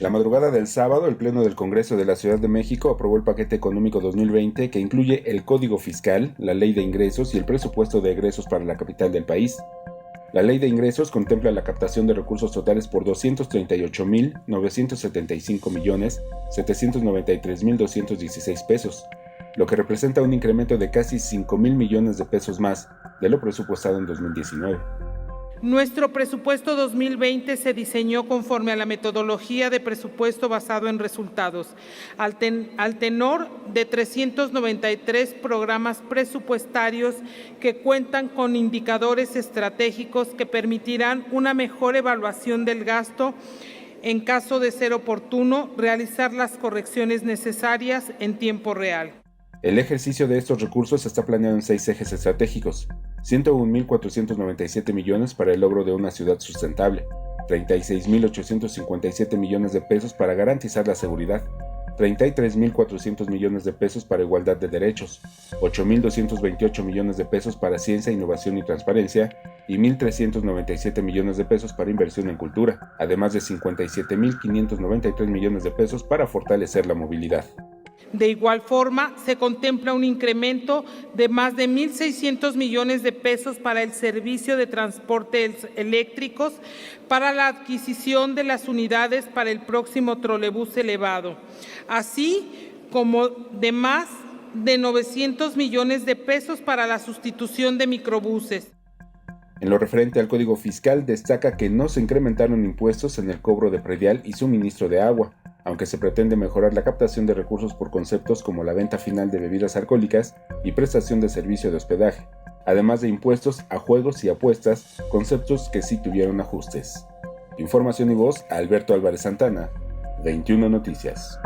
La madrugada del sábado, el Pleno del Congreso de la Ciudad de México aprobó el paquete económico 2020 que incluye el Código Fiscal, la Ley de Ingresos y el presupuesto de egresos para la capital del país. La Ley de Ingresos contempla la captación de recursos totales por 238.975.793.216 pesos, lo que representa un incremento de casi 5,000 millones de pesos más de lo presupuestado en 2019. Nuestro presupuesto 2020 se diseñó conforme a la metodología de presupuesto basado en resultados, al tenor de 393 programas presupuestarios que cuentan con indicadores estratégicos que permitirán una mejor evaluación del gasto. En caso de ser oportuno, realizar las correcciones necesarias en tiempo real. El ejercicio de estos recursos está planeado en 6 ejes estratégicos: 101.497 millones para el logro de una ciudad sustentable, 36.857 millones de pesos para garantizar la seguridad, 33.400 millones de pesos para igualdad de derechos, 8.228 millones de pesos para ciencia, innovación y transparencia y 1.397 millones de pesos para inversión en cultura, además de 57.593 millones de pesos para fortalecer la movilidad. De igual forma, se contempla un incremento de más de 1.600 millones de pesos para el servicio de transportes eléctricos, para la adquisición de las unidades para el próximo trolebús elevado, así como de más de 900 millones de pesos para la sustitución de microbuses. En lo referente al Código Fiscal, destaca que no se incrementaron impuestos en el cobro de predial y suministro de agua, aunque se pretende mejorar la captación de recursos por conceptos como la venta final de bebidas alcohólicas y prestación de servicio de hospedaje, además de impuestos a juegos y apuestas, conceptos que sí tuvieron ajustes. Información y voz a Alberto Álvarez Santana, 21 Noticias.